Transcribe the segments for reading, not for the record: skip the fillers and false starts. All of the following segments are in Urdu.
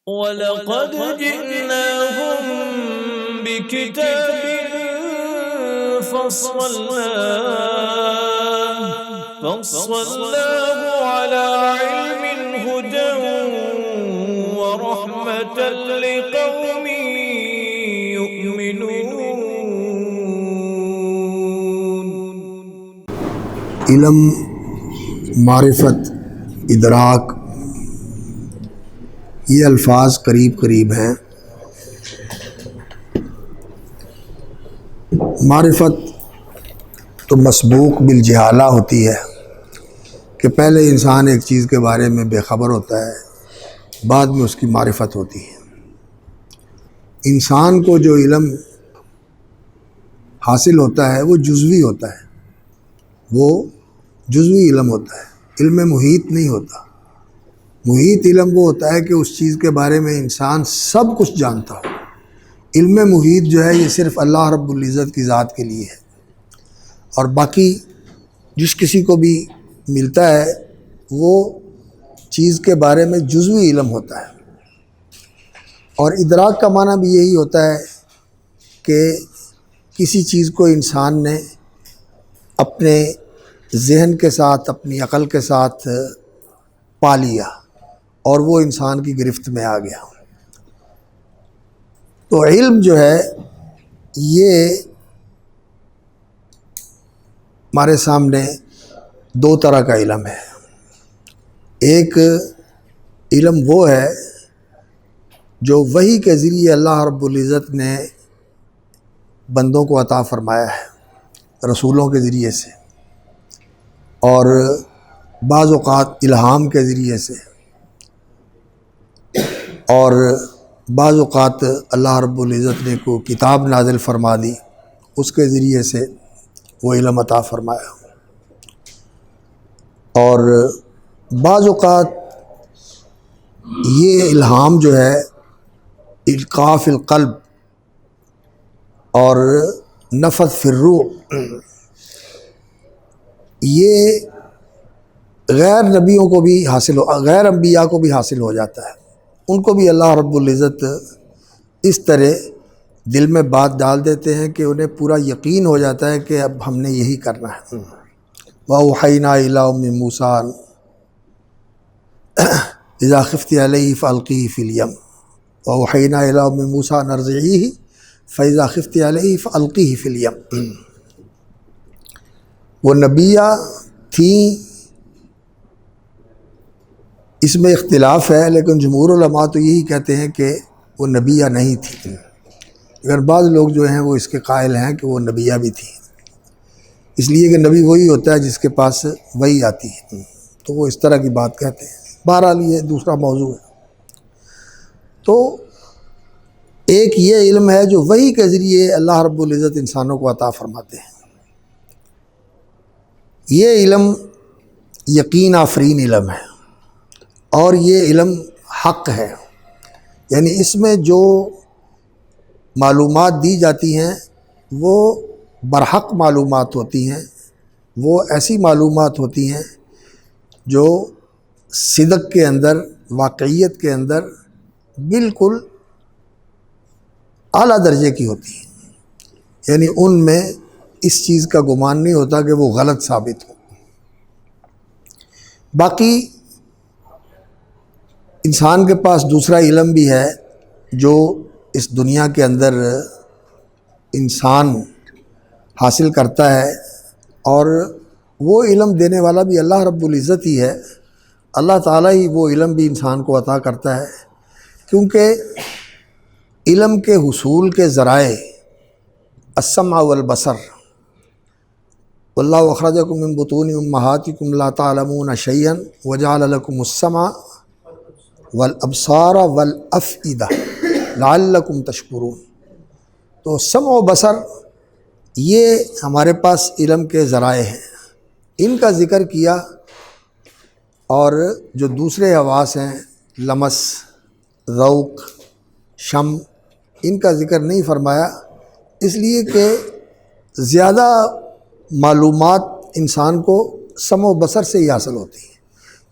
وَلَقَدْ جِئْنَاهُمْ بِكِتَابٍ فَصَّلْنَاهُ عَلَى عِلْمٍ هُدًى وَرَحْمَةً لِقَوْمٍ يُؤْمِنُونَ۔ علم، معرفت، ادراک، یہ الفاظ قریب قریب ہیں۔ معرفت تو مسبوق بالجہالہ ہوتی ہے کہ پہلے انسان ایک چیز کے بارے میں بے خبر ہوتا ہے، بعد میں اس کی معرفت ہوتی ہے۔ انسان کو جو علم حاصل ہوتا ہے وہ جزوی ہوتا ہے، وہ جزوی علم ہوتا ہے، علم محیط نہیں ہوتا۔ محیط علم وہ ہوتا ہے کہ اس چیز کے بارے میں انسان سب کچھ جانتا ہو۔ علم محیط جو ہے یہ صرف اللہ رب العزت کی ذات کے لیے ہے، اور باقی جس کسی کو بھی ملتا ہے وہ چیز کے بارے میں جزوی علم ہوتا ہے۔ اور ادراک کا معنی بھی یہی ہوتا ہے کہ کسی چیز کو انسان نے اپنے ذہن کے ساتھ، اپنی عقل کے ساتھ پا لیا اور وہ انسان کی گرفت میں آ گیا۔ تو علم جو ہے یہ ہمارے سامنے دو طرح کا علم ہے۔ ایک علم وہ ہے جو وحی کے ذریعے اللہ رب العزت نے بندوں کو عطا فرمایا ہے، رسولوں کے ذریعے سے، اور بعض اوقات الہام کے ذریعے سے، اور بعض اوقات اللہ رب العزت نے کو کتاب نازل فرما دی، اس کے ذریعے سے وہ علم عطا فرمایا۔ اور بعض اوقات یہ الہام جو ہے القاء فی القلب اور نفث فی الروح، یہ غیر نبیوں کو بھی حاصل غیر انبیاء کو بھی حاصل ہو جاتا ہے۔ ان کو بھی اللہ رب العزت اس طرح دل میں بات ڈال دیتے ہیں کہ انہیں پورا یقین ہو جاتا ہے کہ اب ہم نے یہی کرنا ہے۔ وَأَوْحَيْنَا إِلَىٰ أُمِّ مُوسَىٰ إِذَا خِفْتِ عَلَيْهِ فَأَلْقِيهِ فِي الْيَمِّ وَأَوْحَيْنَا إِلَىٰ أُمِّ مُوسَىٰ أَنْ أَرْضِعِيهِ فَإِذَا خِفْتِ عَلَيْهِ فَأَلْقِيهِ فِي الْيَمِّ۔ وہ نبیہ تھیں، اس میں اختلاف ہے، لیکن جمہور علماء تو یہی کہتے ہیں کہ وہ نبیہ نہیں تھیں، اگر بعض لوگ جو ہیں وہ اس کے قائل ہیں کہ وہ نبیہ بھی تھیں، اس لیے کہ نبی وہی ہوتا ہے جس کے پاس وحی آتی ہے، تو وہ اس طرح کی بات کہتے ہیں۔ بہرحال یہ دوسرا موضوع ہے۔ تو ایک یہ علم ہے جو وحی کے ذریعے اللہ رب العزت انسانوں کو عطا فرماتے ہیں۔ یہ علم یقین آفرین علم ہے، اور یہ علم حق ہے، یعنی اس میں جو معلومات دی جاتی ہیں وہ برحق معلومات ہوتی ہیں، وہ ایسی معلومات ہوتی ہیں جو صدق کے اندر، واقعیت کے اندر بالکل اعلیٰ درجے کی ہوتی ہیں، یعنی ان میں اس چیز کا گمان نہیں ہوتا کہ وہ غلط ثابت ہو۔ باقی انسان کے پاس دوسرا علم بھی ہے جو اس دنیا کے اندر انسان حاصل کرتا ہے، اور وہ علم دینے والا بھی اللہ رب العزت ہی ہے۔ اللہ تعالیٰ ہی وہ علم بھی انسان کو عطا کرتا ہے، کیونکہ علم کے حصول کے ذرائع السمع والبصر، واللہ اخرجکم من بطون امہاتکم لا تعلمون شیئا وجعل لکم السمع والابصار والافئدہ لعلکم تشکرون۔ تو سمع و بصر یہ ہمارے پاس علم کے ذرائع ہیں، ان کا ذکر کیا، اور جو دوسرے حواس ہیں لمس، ذوق، شم، ان کا ذکر نہیں فرمایا، اس لیے کہ زیادہ معلومات انسان کو سمع و بصر سے ہی حاصل ہوتی ہیں۔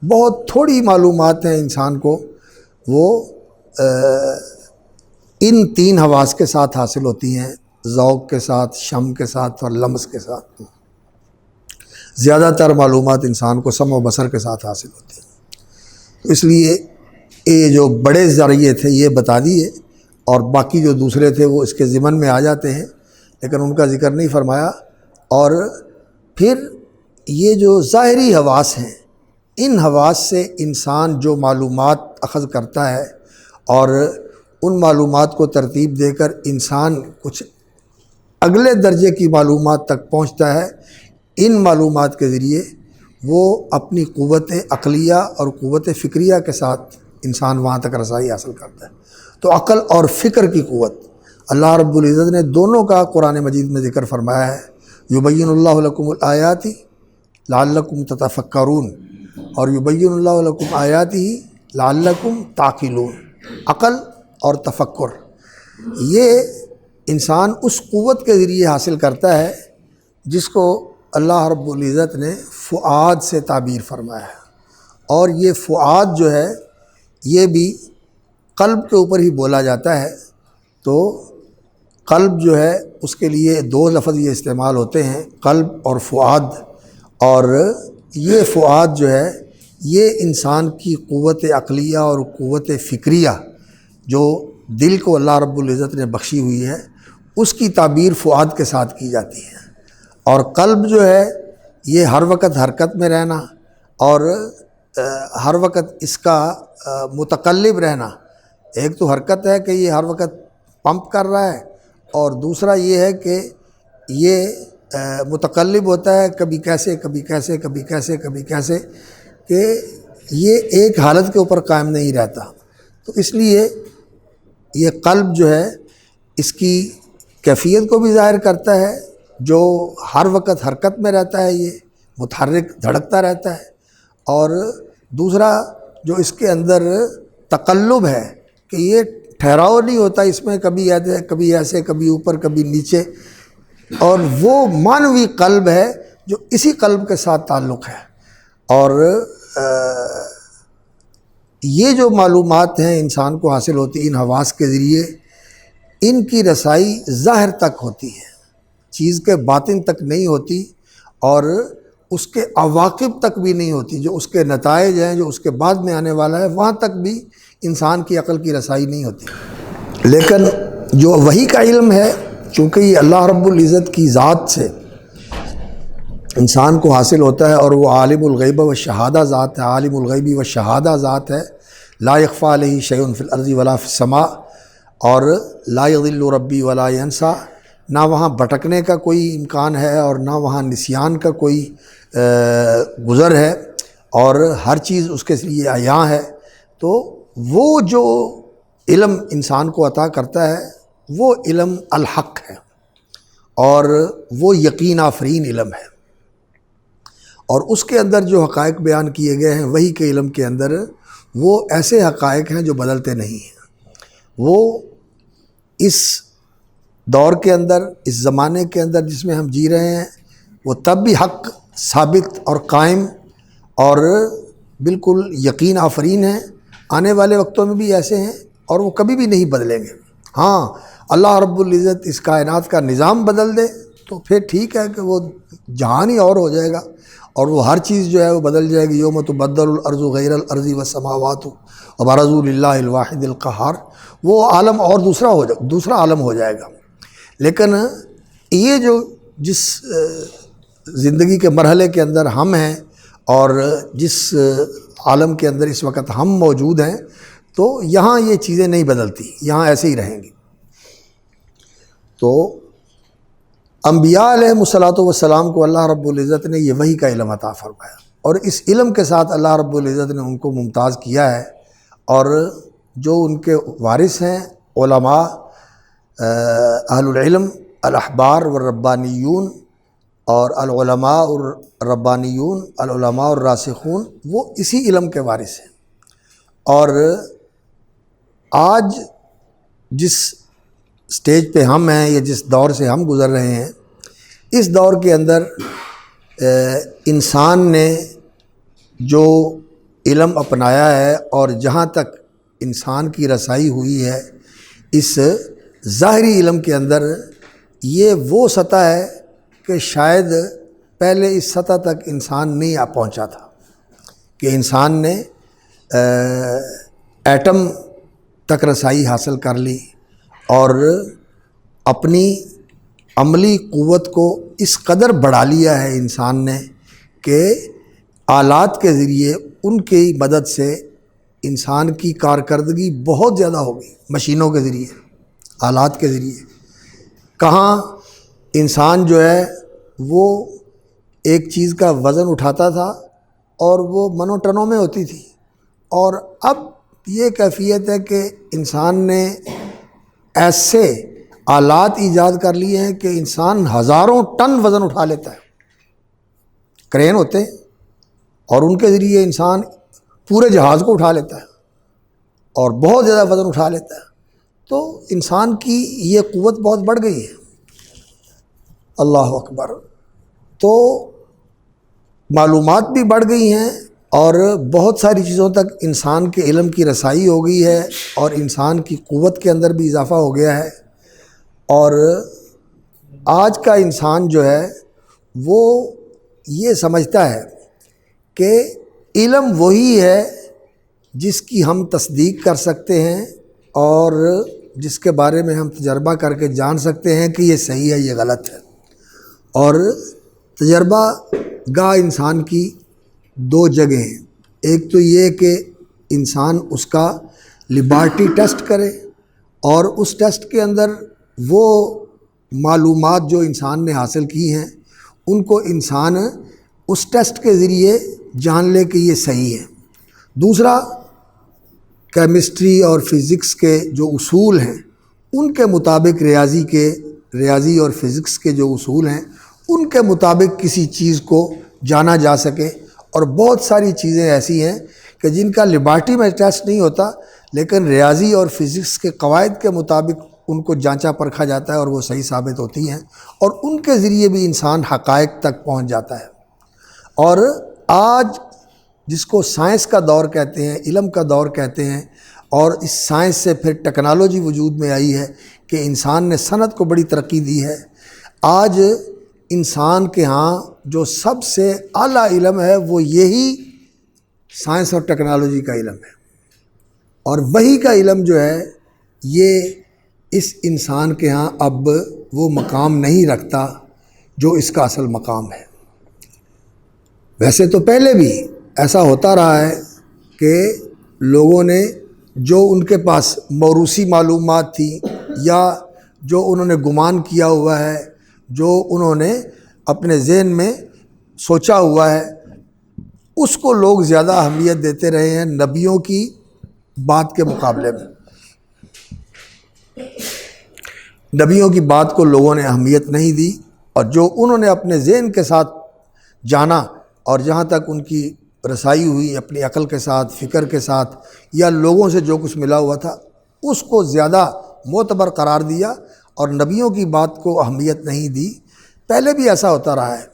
بہت تھوڑی معلومات ہیں انسان کو وہ ان 3 حواس کے ساتھ حاصل ہوتی ہیں، ذوق کے ساتھ، شم کے ساتھ اور لمس کے ساتھ۔ زیادہ تر معلومات انسان کو سمع و بصر کے ساتھ حاصل ہوتی ہیں، تو اس لیے یہ جو بڑے ذریعے تھے یہ بتا دیے، اور باقی جو دوسرے تھے وہ اس کے ضمن میں آ جاتے ہیں، لیکن ان کا ذکر نہیں فرمایا۔ اور پھر یہ جو ظاہری حواس ہیں، ان حواس سے انسان جو معلومات اخذ کرتا ہے اور ان معلومات کو ترتیب دے کر انسان کچھ اگلے درجے کی معلومات تک پہنچتا ہے، ان معلومات کے ذریعے وہ اپنی قوت عقلیہ اور قوت فکریہ کے ساتھ انسان وہاں تک رسائی حاصل کرتا ہے۔ تو عقل اور فکر کی قوت اللہ رب العزت نے دونوں کا قرآن مجید میں ذکر فرمایا ہے۔ یبین اللہ لکم الآیات لعلکم تتفکرون، اور یبین اللہ لکم آیاتہ لعلکم تعقلون۔ عقل اور تفکر یہ انسان اس قوت کے ذریعے حاصل کرتا ہے جس کو اللہ رب العزت نے فؤاد سے تعبیر فرمایا ہے، اور یہ فؤاد جو ہے یہ بھی قلب کے اوپر ہی بولا جاتا ہے۔ تو قلب جو ہے اس کے لیے 2 لفظ یہ استعمال ہوتے ہیں، قلب اور فؤاد، اور یہ فؤاد جو ہے یہ انسان کی قوت عقلیہ اور قوت فکریہ جو دل کو اللہ رب العزت نے بخشی ہوئی ہے، اس کی تعبیر فؤاد کے ساتھ کی جاتی ہے۔ اور قلب جو ہے یہ ہر وقت حرکت میں رہنا اور ہر وقت اس کا متقلب رہنا، ایک تو حرکت ہے کہ یہ ہر وقت پمپ کر رہا ہے، اور دوسرا یہ ہے کہ یہ متقلب ہوتا ہے، کبھی کیسے کبھی کیسے کبھی کیسے کبھی کیسے، کہ یہ ایک حالت کے اوپر قائم نہیں رہتا۔ تو اس لیے یہ قلب جو ہے اس کی کیفیت کو بھی ظاہر کرتا ہے، جو ہر وقت حرکت میں رہتا ہے، یہ متحرک دھڑکتا رہتا ہے، اور دوسرا جو اس کے اندر تقلب ہے کہ یہ ٹھہراؤ نہیں ہوتا، اس میں کبھی ایسے کبھی اوپر کبھی نیچے، اور وہ معنوی قلب ہے جو اسی قلب کے ساتھ تعلق ہے۔ اور یہ جو معلومات ہیں انسان کو حاصل ہوتی ان حواس کے ذریعے، ان کی رسائی ظاہر تک ہوتی ہے، چیز کے باطن تک نہیں ہوتی، اور اس کے عواقب تک بھی نہیں ہوتی، جو اس کے نتائج ہیں، جو اس کے بعد میں آنے والا ہے، وہاں تک بھی انسان کی عقل کی رسائی نہیں ہوتی۔ لیکن جو وحی کا علم ہے، چونکہ یہ اللہ رب العزت کی ذات سے انسان کو حاصل ہوتا ہے، اور وہ عالم الغیب و شہادہ ذات ہے، عالم الغیب و شہادہ ذات ہے، لا یخفی علیہ شیء فی الارض ولا فی السماء، اور لا یضل ربی ولا ینسیٰ، نہ وہاں بھٹکنے کا کوئی امکان ہے اور نہ وہاں نسیان کا کوئی گزر ہے، اور ہر چیز اس کے لیے عیاں ہے۔ تو وہ جو علم انسان کو عطا کرتا ہے وہ علم الحق ہے، اور وہ یقین آفرین علم ہے، اور اس کے اندر جو حقائق بیان کیے گئے ہیں وحی کے علم کے اندر، وہ ایسے حقائق ہیں جو بدلتے نہیں ہیں۔ وہ اس دور کے اندر، اس زمانے کے اندر جس میں ہم جی رہے ہیں، وہ تب بھی حق ثابت اور قائم اور بالکل یقین آفرین ہیں، آنے والے وقتوں میں بھی ایسے ہیں، اور وہ کبھی بھی نہیں بدلیں گے۔ ہاں، اللہ رب العزت اس کائنات کا نظام بدل دے تو پھر ٹھیک ہے کہ وہ جہان ہی اور ہو جائے گا، اور وہ ہر چیز جو ہے وہ بدل جائے گی۔ یوم تبدل الارض غیر الارض والسماوات وبرزوا للہ الواحد القہار، وہ عالم اور دوسرا عالم ہو جائے گا۔ لیکن یہ جو جس زندگی کے مرحلے کے اندر ہم ہیں، اور جس عالم کے اندر اس وقت ہم موجود ہیں، تو یہاں یہ چیزیں نہیں بدلتی، یہاں ایسے ہی رہیں گی۔ تو انبیاء علیہ الصلوۃ والسلام کو اللہ رب العزت نے یہ وحی کا علم عطا فرمایا، اور اس علم کے ساتھ اللہ رب العزت نے ان کو ممتاز کیا ہے، اور جو ان کے وارث ہیں علماء، اہل العلم، الاحبار والربانیون، اور العلماء الربانیون، العلماء الراسخون، وہ اسی علم کے وارث ہیں۔ اور آج جس سٹیج پہ ہم ہیں، یا جس دور سے ہم گزر رہے ہیں، اس دور کے اندر انسان نے جو علم اپنایا ہے، اور جہاں تک انسان کی رسائی ہوئی ہے اس ظاہری علم کے اندر، یہ وہ سطح ہے کہ شاید پہلے اس سطح تک انسان نہیں پہنچا تھا، کہ انسان نے ایٹم تک رسائی حاصل کر لی اور اپنی عملی قوت کو اس قدر بڑھا لیا ہے انسان نے کہ آلات کے ذریعے ان کی مدد سے انسان کی کارکردگی بہت زیادہ ہو گئی، مشینوں کے ذریعے، آلات کے ذریعے۔ کہاں انسان جو ہے وہ ایک چیز کا وزن اٹھاتا تھا اور وہ منوں ٹنوں میں ہوتی تھی، اور اب یہ کیفیت ہے کہ انسان نے ایسے آلات ایجاد کر لیے ہیں کہ انسان ہزاروں ٹن وزن اٹھا لیتا ہے، کرین ہوتے ہیں اور ان کے ذریعے انسان پورے جہاز کو اٹھا لیتا ہے اور بہت زیادہ وزن اٹھا لیتا ہے۔ تو انسان کی یہ قوت بہت بڑھ گئی ہے، اللہ اکبر۔ تو معلومات بھی بڑھ گئی ہیں اور بہت ساری چیزوں تک انسان کے علم کی رسائی ہو گئی ہے اور انسان کی قوت کے اندر بھی اضافہ ہو گیا ہے، اور آج کا انسان جو ہے وہ یہ سمجھتا ہے کہ علم وہی ہے جس کی ہم تصدیق کر سکتے ہیں اور جس کے بارے میں ہم تجربہ کر کے جان سکتے ہیں کہ یہ صحیح ہے، یہ غلط ہے۔ اور تجربہ گاہ انسان کی دو جگہیں ہیں، ایک تو یہ کہ انسان اس کا لیبارٹری ٹیسٹ کرے اور اس ٹیسٹ کے اندر وہ معلومات جو انسان نے حاصل کی ہیں ان کو انسان اس ٹیسٹ کے ذریعے جان لے کہ یہ صحیح ہے۔ دوسرا، کیمسٹری اور فزکس کے جو اصول ہیں ان کے مطابق، ریاضی اور فزکس کے جو اصول ہیں ان کے مطابق کسی چیز کو جانا جا سکے۔ اور بہت ساری چیزیں ایسی ہیں کہ جن کا لیبارٹری میں ٹیسٹ نہیں ہوتا لیکن ریاضی اور فزکس کے قواعد کے مطابق ان کو جانچا پرکھا جاتا ہے اور وہ صحیح ثابت ہوتی ہیں، اور ان کے ذریعے بھی انسان حقائق تک پہنچ جاتا ہے۔ اور آج جس کو سائنس کا دور کہتے ہیں، علم کا دور کہتے ہیں، اور اس سائنس سے پھر ٹیکنالوجی وجود میں آئی ہے کہ انسان نے صنعت کو بڑی ترقی دی ہے۔ آج انسان کے ہاں جو سب سے اعلیٰ علم ہے وہ یہی سائنس اور ٹیکنالوجی کا علم ہے، اور وہی کا علم جو ہے یہ اس انسان کے ہاں اب وہ مقام نہیں رکھتا جو اس کا اصل مقام ہے۔ ویسے تو پہلے بھی ایسا ہوتا رہا ہے کہ لوگوں نے جو ان کے پاس موروثی معلومات تھی یا جو انہوں نے گمان کیا ہوا ہے، جو انہوں نے اپنے ذہن میں سوچا ہوا ہے، اس کو لوگ زیادہ اہمیت دیتے رہے ہیں نبیوں کی بات کے مقابلے میں۔ نبیوں کی بات کو لوگوں نے اہمیت نہیں دی، اور جو انہوں نے اپنے ذہن کے ساتھ جانا اور جہاں تک ان کی رسائی ہوئی اپنی عقل کے ساتھ، فکر کے ساتھ، یا لوگوں سے جو کچھ ملا ہوا تھا اس کو زیادہ معتبر قرار دیا اور نبیوں کی بات کو اہمیت نہیں دی۔ پہلے بھی ایسا ہوتا رہا ہے،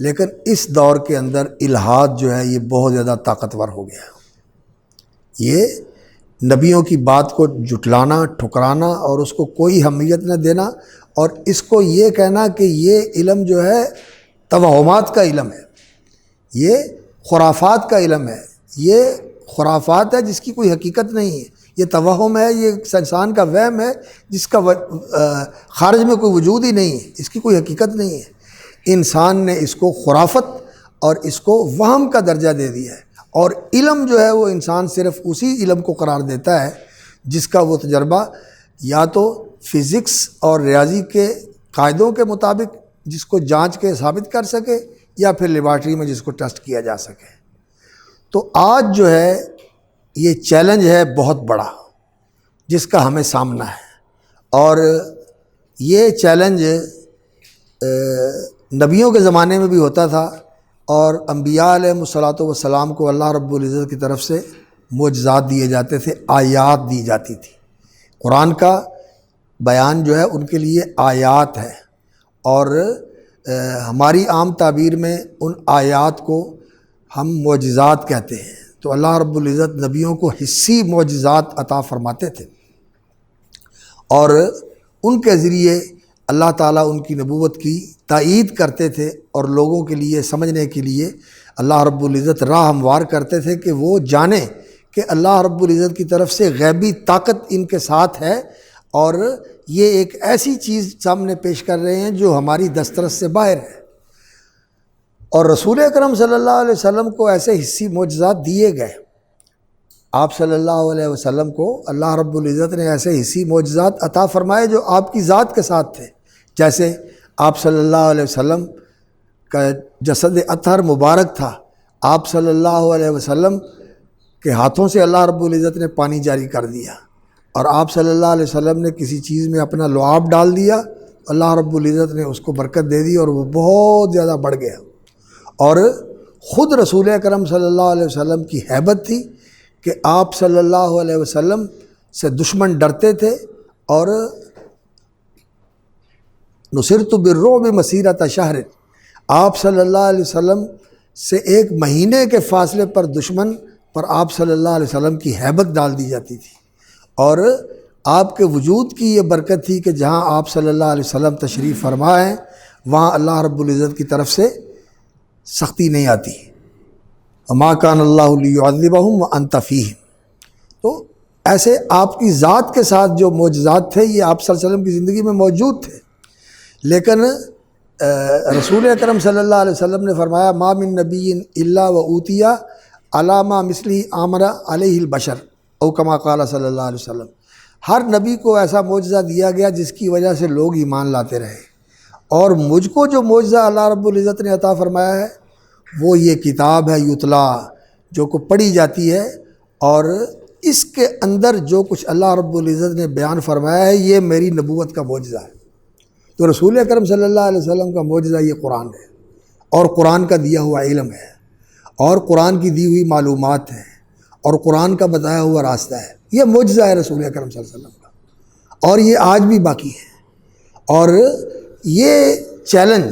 لیکن اس دور کے اندر الہاد جو ہے یہ بہت زیادہ طاقتور ہو گیا ہے۔ یہ نبیوں کی بات کو جھٹلانا، ٹھکرانا اور اس کو کوئی اہمیت نہ دینا، اور اس کو یہ کہنا کہ یہ علم جو ہے توہمات کا علم ہے، یہ خرافات کا علم ہے، یہ خرافات ہے جس کی کوئی حقیقت نہیں ہے، یہ توہم ہے، یہ انسان کا وہم ہے جس کا خارج میں کوئی وجود ہی نہیں ہے، اس کی کوئی حقیقت نہیں ہے۔ انسان نے اس کو خرافت اور اس کو وہم کا درجہ دے دیا ہے، اور علم جو ہے وہ انسان صرف اسی علم کو قرار دیتا ہے جس کا وہ تجربہ یا تو فزکس اور ریاضی کے قاعدوں کے مطابق جس کو جانچ کے ثابت کر سکے، یا پھر لیبارٹری میں جس کو ٹیسٹ کیا جا سکے۔ تو آج جو ہے یہ چیلنج ہے بہت بڑا جس کا ہمیں سامنا ہے، اور یہ چیلنج نبیوں کے زمانے میں بھی ہوتا تھا، اور انبیاء علیہ الصلوۃ والسلام کو اللہ رب العزت کی طرف سے معجزات دیے جاتے تھے، آیات دی جاتی تھی۔ قرآن کا بیان جو ہے ان کے لیے آیات ہے، اور ہماری عام تعبیر میں ان آیات کو ہم معجزات کہتے ہیں۔ تو اللہ رب العزت نبیوں کو حسی معجزات عطا فرماتے تھے، اور ان کے ذریعے اللہ تعالیٰ ان کی نبوت کی تائید کرتے تھے، اور لوگوں کے لیے سمجھنے کے لیے اللہ رب العزت راہ ہموار کرتے تھے کہ وہ جانیں کہ اللہ رب العزت کی طرف سے غیبی طاقت ان کے ساتھ ہے، اور یہ ایک ایسی چیز سامنے پیش کر رہے ہیں جو ہماری دسترس سے باہر ہے۔ اور رسول اکرم صلی اللہ علیہ وسلم کو ایسے حسی معجزات دیے گئے، آپ صلی اللہ علیہ وسلم کو اللہ رب العزت نے ایسے حسی معجزات عطا فرمائے جو آپ کی ذات کے ساتھ تھے، جیسے آپ صلی اللہ علیہ وسلم کا جسد اطہر مبارک تھا، آپ صلی اللہ علیہ وسلم کے ہاتھوں سے اللہ رب العزت نے پانی جاری کر دیا، اور آپ صلی اللہ علیہ وسلم نے کسی چیز میں اپنا لعاب ڈال دیا، اللہ رب العزت نے اس کو برکت دے دی اور وہ بہت زیادہ بڑھ گیا۔ اور خود رسول اکرم صلی اللہ علیہ وسلم کی ہیبت تھی کہ آپ صلی اللہ علیہ وسلم سے دشمن ڈرتے تھے، اور نصرت بالرعب مسیرۃ شہر، آپ صلی اللہ علیہ وسلم سے ایک مہینے کے فاصلے پر دشمن پر آپ صلی اللہ علیہ وسلم کی ہیبت ڈال دی جاتی تھی، اور آپ کے وجود کی یہ برکت تھی کہ جہاں آپ صلی اللہ علیہ وسلم تشریف فرما ہیں وہاں اللہ رب العزت کی طرف سے سختی نہیں آتی۔ وما کان اللہ لیعذبہم وانت فیہم، تو ایسے آپ کی ذات کے ساتھ جو معجزات تھے یہ آپ صلی اللہ علیہ وسلم کی زندگی میں موجود تھے، لیکن رسول اکرم صلی اللہ علیہ وسلم نے فرمایا ما من نبی الا واوتی علی ما مثلہ آمن علیہ البشر، او کما قال صلی اللہ علیہ وسلم، ہر نبی کو ایسا معجزہ دیا گیا جس کی وجہ سے لوگ ایمان لاتے رہے، اور مجھ کو جو معجزہ اللہ رب العزت نے عطا فرمایا ہے وہ یہ کتاب ہے یتلا، جو کو پڑھی جاتی ہے، اور اس کے اندر جو کچھ اللہ رب العزت نے بیان فرمایا ہے یہ میری نبوت کا معجزہ ہے۔ تو رسول اکرم صلی اللہ علیہ وسلم کا معجزہ یہ قرآن ہے، اور قرآن کا دیا ہوا علم ہے، اور قرآن کی دی ہوئی معلومات ہیں، اور قرآن کا بتایا ہوا راستہ ہے، یہ معجزہ ہے رسول اکرم صلی اللہ علیہ وسلم کا، اور یہ آج بھی باقی ہے۔ اور یہ چیلنج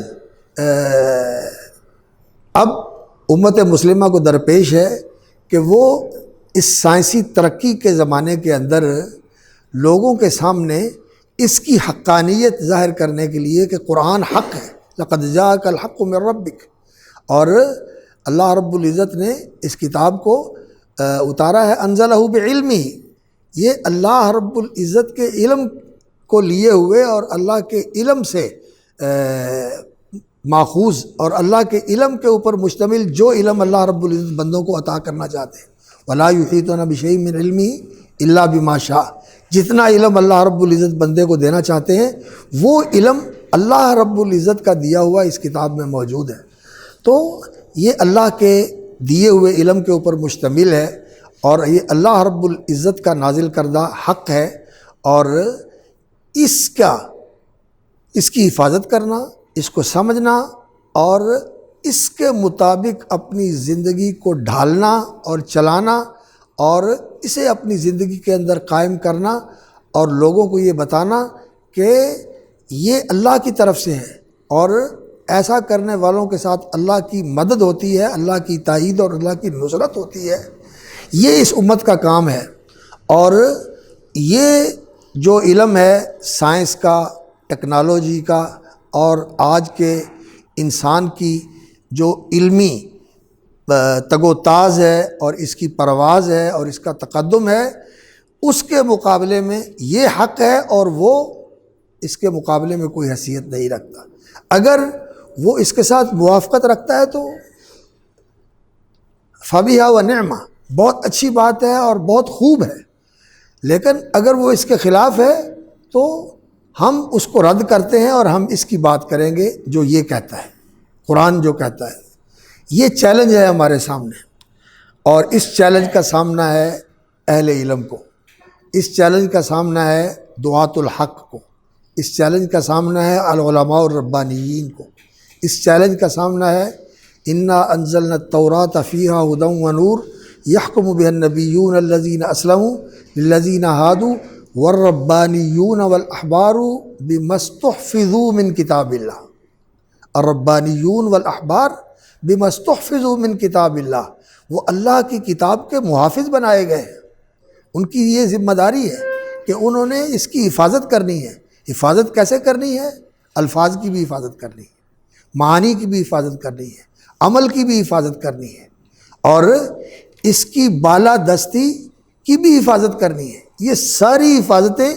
اب امت مسلمہ کو درپیش ہے کہ وہ اس سائنسی ترقی کے زمانے کے اندر لوگوں کے سامنے اس کی حقانیت ظاہر کرنے کے لیے کہ قرآن حق ہے، لقد جاءک الحق من ربک، اور اللہ رب العزت نے اس کتاب کو اتارا ہے انزلہ بعلمہ، یہ اللہ رب العزت کے علم کو لیے ہوئے اور اللہ کے علم سے ماخوذ اور اللہ کے علم کے اوپر مشتمل جو علم اللہ رب العزت بندوں کو عطا کرنا چاہتے ہیں، ولا یحیطون بشیء من علمہ الا بما شاء، جتنا علم اللہ رب العزت بندے کو دینا چاہتے ہیں وہ علم اللہ رب العزت کا دیا ہوا اس کتاب میں موجود ہے۔ تو یہ اللہ کے دیے ہوئے علم کے اوپر مشتمل ہے، اور یہ اللہ رب العزت کا نازل کردہ حق ہے، اور اس کی حفاظت کرنا، اس کو سمجھنا اور اس کے مطابق اپنی زندگی کو ڈھالنا اور چلانا، اور اسے اپنی زندگی کے اندر قائم کرنا، اور لوگوں کو یہ بتانا کہ یہ اللہ کی طرف سے ہے، اور ایسا کرنے والوں کے ساتھ اللہ کی مدد ہوتی ہے، اللہ کی تائید اور اللہ کی نصرت ہوتی ہے، یہ اس امت کا کام ہے۔ اور یہ جو علم ہے سائنس کا، ٹیکنالوجی کا، اور آج کے انسان کی جو علمی تگ و تاز ہے اور اس کی پرواز ہے اور اس کا تقدم ہے، اس کے مقابلے میں یہ حق ہے، اور وہ اس کے مقابلے میں کوئی حیثیت نہیں رکھتا۔ اگر وہ اس کے ساتھ موافقت رکھتا ہے تو فبیہا و نعمہ، بہت اچھی بات ہے اور بہت خوب ہے، لیکن اگر وہ اس کے خلاف ہے تو ہم اس کو رد کرتے ہیں، اور ہم اس کی بات کریں گے جو یہ کہتا ہے، قرآن جو کہتا ہے۔ یہ چیلنج ہے ہمارے سامنے، اور اس چیلنج کا سامنا ہے اہل علم کو، اس چیلنج کا سامنا ہے دعاۃ الحق کو، اس چیلنج کا سامنا ہے العلماء الربانیین کو، اس چیلنج کا سامنا ہے انا انزلنا التوراۃ فیہا ھدی ونور یحکم بہا النبیون الذین اسلموا للذین ہادوا والربانیون والاحبار بما استحفظوا من کتاب اللہ، الربانیون والاحبار بما استحفظوا من کتاب اللہ وہ اللہ کی کتاب کے محافظ بنائے گئے ہیں۔ ان کی یہ ذمہ داری ہے کہ انہوں نے اس کی حفاظت کرنی ہے۔ حفاظت کیسے کرنی ہے؟ الفاظ کی بھی حفاظت کرنی ہے، معانی کی بھی حفاظت کرنی ہے، عمل کی بھی حفاظت کرنی ہے، اور اس کی بالادستی کی بھی حفاظت کرنی ہے۔ یہ ساری حفاظتیں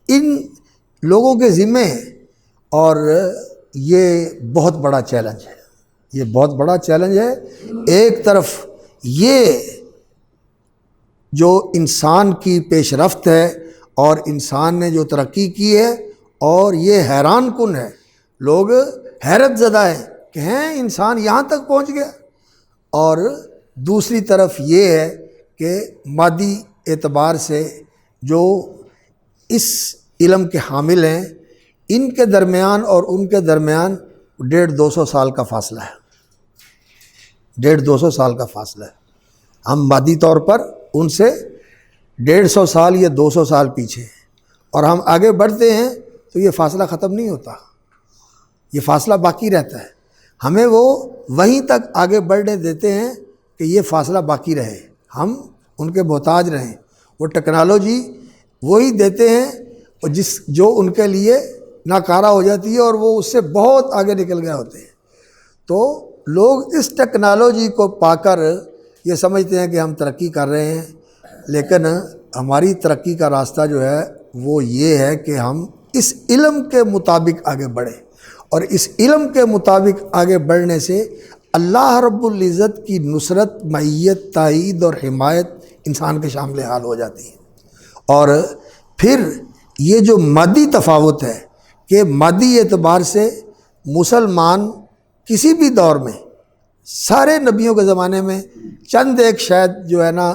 ان لوگوں کے ذمے ہیں، اور یہ بہت بڑا چیلنج ہے، یہ بہت بڑا چیلنج ہے۔ ایک طرف یہ جو انسان کی پیش رفت ہے اور انسان نے جو ترقی کی ہے، اور یہ حیران کن ہے، لوگ حیرت زدہ ہیں کہ ہیں انسان یہاں تک پہنچ گیا۔ اور دوسری طرف یہ ہے کہ مادی اعتبار سے جو اس علم کے حامل ہیں، ان کے درمیان اور ان کے درمیان 150-200 سال کا فاصلہ ہے، 150-200 سال کا فاصلہ ہے۔ ہم مادی طور پر ان سے 150 سال یا 200 سال پیچھے ہیں، اور ہم آگے بڑھتے ہیں تو یہ فاصلہ ختم نہیں ہوتا، یہ فاصلہ باقی رہتا ہے۔ ہمیں وہ وہیں تک آگے بڑھنے دیتے ہیں کہ یہ فاصلہ باقی رہے، ہم ان کے محتاج رہیں۔ وہ ٹیکنالوجی وہی دیتے ہیں جو ان کے لیے ناکارہ ہو جاتی ہے، اور وہ اس سے بہت آگے نکل گئے ہوتے ہیں۔ تو لوگ اس ٹیکنالوجی کو پا کر یہ سمجھتے ہیں کہ ہم ترقی کر رہے ہیں، لیکن ہماری ترقی کا راستہ جو ہے وہ یہ ہے کہ ہم اس علم کے مطابق آگے بڑھیں، اور اس علم کے مطابق آگے بڑھنے سے اللہ رب العزت کی نصرت، معیت، تائید اور حمایت انسان کے شامل حال ہو جاتی ہے۔ اور پھر یہ جو مادی تفاوت ہے کہ مادی اعتبار سے مسلمان کسی بھی دور میں، سارے نبیوں کے زمانے میں چند ایک شاید جو ہے نا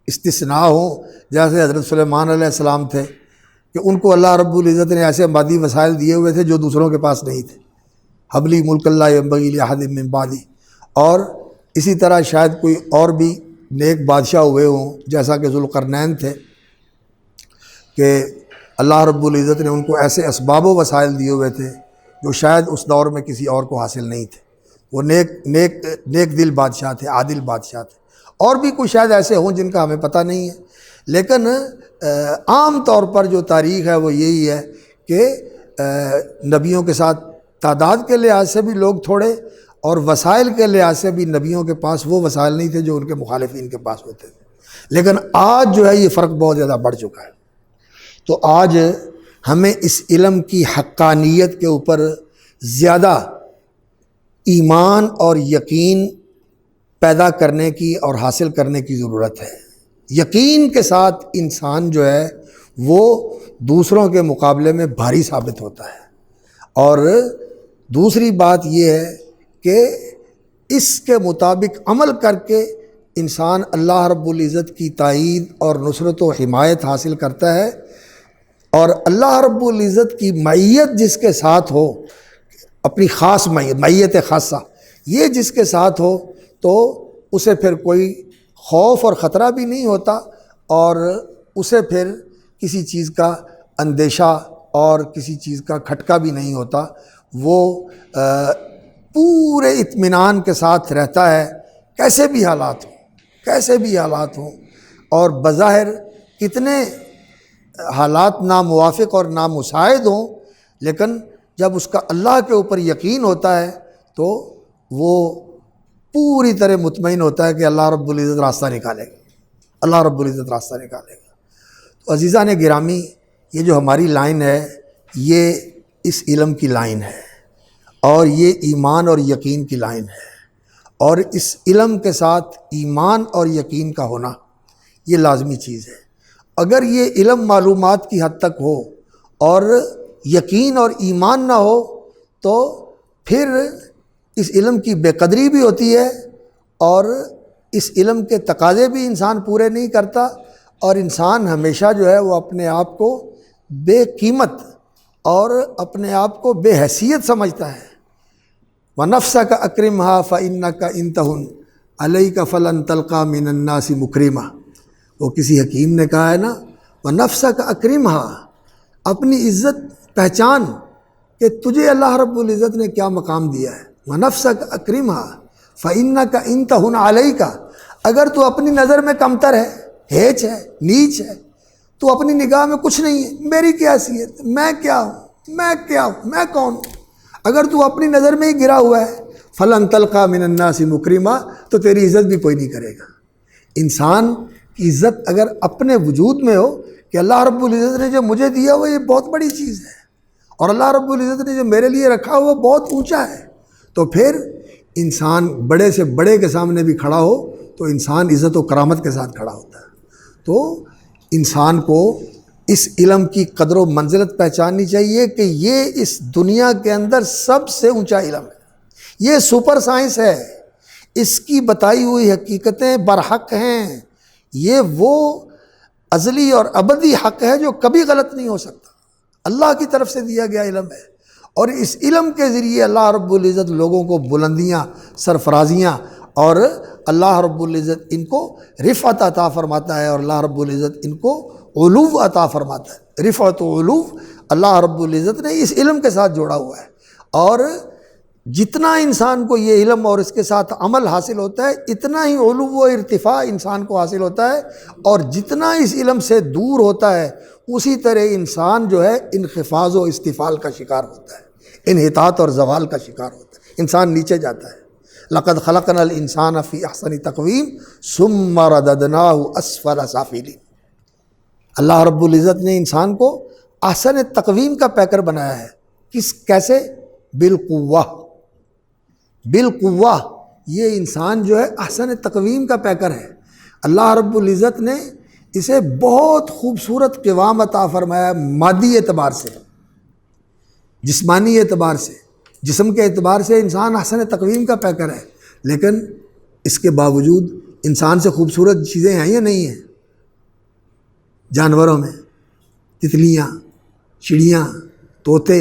استثناء ہوں، جیسے حضرت سلیمان علیہ السلام تھے کہ ان کو اللہ رب العزت نے ایسے مادی وسائل دیے ہوئے تھے جو دوسروں کے پاس نہیں تھے، حبلی ملک اللہ ینبغی لأحد من بعدی۔ اور اسی طرح شاید کوئی اور بھی نیک بادشاہ ہوئے ہوں، جیسا کہ ذوالقرنین تھے، کہ اللہ رب العزت نے ان کو ایسے اسباب و وسائل دیے ہوئے تھے جو شاید اس دور میں کسی اور کو حاصل نہیں تھے۔ وہ نیک دل بادشاہ تھے، عادل بادشاہ تھے۔ اور بھی کچھ شاید ایسے ہوں جن کا ہمیں پتہ نہیں ہے، لیکن عام طور پر جو تاریخ ہے وہ یہی ہے کہ نبیوں کے ساتھ تعداد کے لحاظ سے بھی لوگ تھوڑے، اور وسائل کے لحاظ سے بھی نبیوں کے پاس وہ وسائل نہیں تھے جو ان کے مخالفین کے پاس ہوتے تھے۔ لیکن آج جو ہے یہ فرق بہت زیادہ بڑھ چکا ہے۔ تو آج ہمیں اس علم کی حقانیت کے اوپر زیادہ ایمان اور یقین پیدا کرنے کی اور حاصل کرنے کی ضرورت ہے۔ یقین کے ساتھ انسان جو ہے وہ دوسروں کے مقابلے میں بھاری ثابت ہوتا ہے۔ اور دوسری بات یہ ہے کہ اس کے مطابق عمل کر کے انسان اللہ رب العزت کی تائید اور نصرت و حمایت حاصل کرتا ہے، اور اللہ رب العزت کی معیت جس کے ساتھ ہو، اپنی خاص معیت خاصہ، یہ جس کے ساتھ ہو تو اسے پھر کوئی خوف اور خطرہ بھی نہیں ہوتا، اور اسے پھر کسی چیز کا اندیشہ اور کسی چیز کا کھٹکا بھی نہیں ہوتا۔ وہ پورے اطمینان کے ساتھ رہتا ہے، کیسے بھی حالات ہوں، کیسے بھی حالات ہوں، اور بظاہر کتنے حالات ناموافق اور نامساعد ہوں، لیکن جب اس کا اللہ کے اوپر یقین ہوتا ہے تو وہ پوری طرح مطمئن ہوتا ہے کہ اللہ رب العزت راستہ نکالے گا، اللہ رب العزت راستہ نکالے گا۔ تو عزیزان گرامی، یہ جو ہماری لائن ہے یہ اس علم کی لائن ہے، اور یہ ایمان اور یقین کی لائن ہے، اور اس علم کے ساتھ ایمان اور یقین کا ہونا یہ لازمی چیز ہے۔ اگر یہ علم معلومات کی حد تک ہو اور یقین اور ایمان نہ ہو تو پھر اس علم کی بے قدری بھی ہوتی ہے، اور اس علم کے تقاضے بھی انسان پورے نہیں کرتا، اور انسان ہمیشہ جو ہے وہ اپنے آپ کو بے قیمت اور اپنے آپ کو بے حیثیت سمجھتا ہے۔ وَنَفْسَكَ أَكْرِمْهَا فَإِنَّكَ إِن تَهُنْ عَلَيْكَ فَلَن تَلْقَى مِنَ النَّاسِ مُكْرِمًا۔ وہ کسی حکیم نے کہا ہے نا، وَنَفْسَكَ أَكْرِمْهَا، اپنی عزت پہچان کہ تجھے اللہ رب العزت نے کیا مقام دیا ہے۔ وَنَفْسَكَ أَكْرِمْهَا فَإِنَّكَ إِن تَهُنْ عَلَيْكَ، اگر تو اپنی نظر میں کمتر ہے، ہیچ ہے، نیچ ہے، تو اپنی نگاہ میں کچھ نہیں ہے، میری کیا حیثیت، میں کیا ہوں، میں کون ہوں، اگر تو اپنی نظر میں ہی گرا ہوا ہے، فلن تلقى من الناس مکرما، تو تیری عزت بھی کوئی نہیں کرے گا۔ انسان کی عزت اگر اپنے وجود میں ہو کہ اللہ رب العزت نے جو مجھے دیا وہ یہ بہت بڑی چیز ہے، اور اللہ رب العزت نے جو میرے لیے رکھا وہ بہت اونچا ہے، تو پھر انسان بڑے سے بڑے کے سامنے بھی کھڑا ہو تو انسان عزت و کرامت کے ساتھ کھڑا ہوتا ہے۔ تو انسان کو اس علم کی قدر و منزلت پہچاننی چاہیے کہ یہ اس دنیا کے اندر سب سے اونچا علم ہے، یہ سپر سائنس ہے، اس کی بتائی ہوئی حقیقتیں برحق ہیں، یہ وہ ازلی اور ابدی حق ہے جو کبھی غلط نہیں ہو سکتا، اللہ کی طرف سے دیا گیا علم ہے، اور اس علم کے ذریعے اللہ رب العزت لوگوں کو بلندیاں، سرفرازیاں، اور اللہ رب العزت ان کو رفعت عطا فرماتا ہے، اور اللہ رب العزت ان کو علو عطا فرماتا ہے۔ رفعت و علو اللہ رب العزت نے اس علم کے ساتھ جوڑا ہوا ہے، اور جتنا انسان کو یہ علم اور اس کے ساتھ عمل حاصل ہوتا ہے اتنا ہی علو و ارتفاع انسان کو حاصل ہوتا ہے، اور جتنا اس علم سے دور ہوتا ہے اسی طرح انسان جو ہے انخفاض و استفال کا شکار ہوتا ہے، انحطاط اور زوال کا شکار ہوتا ہے، انسان نیچے جاتا ہے۔ لقد خلقنا الانسان فی احسن تقویم ثم رددناہ اسفل سافلین، اللہ رب العزت نے انسان کو احسن تقویم کا پیکر بنایا ہے، کیسے؟ بالقوہ، بالقوہ، یہ انسان جو ہے احسن تقویم کا پیکر ہے، اللہ رب العزت نے اسے بہت خوبصورت قوام عطا فرمایا، مادی اعتبار سے، جسمانی اعتبار سے، جسم کے اعتبار سے انسان احسن تقویم کا پیکر ہے، لیکن اس کے باوجود انسان سے خوبصورت چیزیں ہیں یا نہیں ہیں؟ جانوروں میں تتلیاں، چڑیاں، طوطے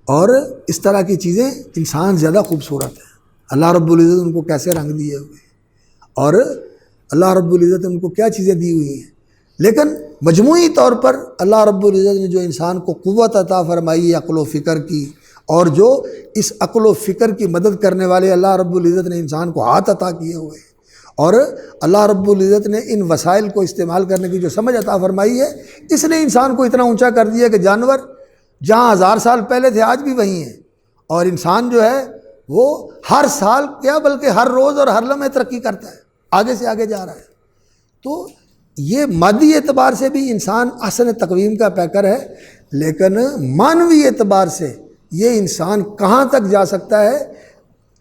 اور اس طرح کی چیزیں انسان زیادہ خوبصورت ہیں، اللہ رب العزت ان کو کیسے رنگ دیے ہوئے ہیں، اور اللہ رب العزت نے ان کو کیا چیزیں دی ہوئی ہیں، لیکن مجموعی طور پر اللہ رب العزت نے جو انسان کو قوت عطا فرمائی ہے عقل و فکر کی، اور جو اس عقل و فکر کی مدد کرنے والے اللہ رب العزت نے انسان کو ہاتھ عطا کیے ہوئے ہیں، اور اللہ رب العزت نے ان وسائل کو استعمال کرنے کی جو سمجھ عطا فرمائی ہے، اس نے انسان کو اتنا اونچا کر دیا کہ جانور جہاں 1000 سال پہلے تھے آج بھی وہیں ہیں، اور انسان جو ہے وہ ہر سال کیا بلکہ ہر روز اور ہر لمحے ترقی کرتا ہے، آگے سے آگے جا رہا ہے۔ تو یہ مادی اعتبار سے بھی انسان احسن تقویم کا پیکر ہے، لیکن معنوی اعتبار سے یہ انسان کہاں تک جا سکتا ہے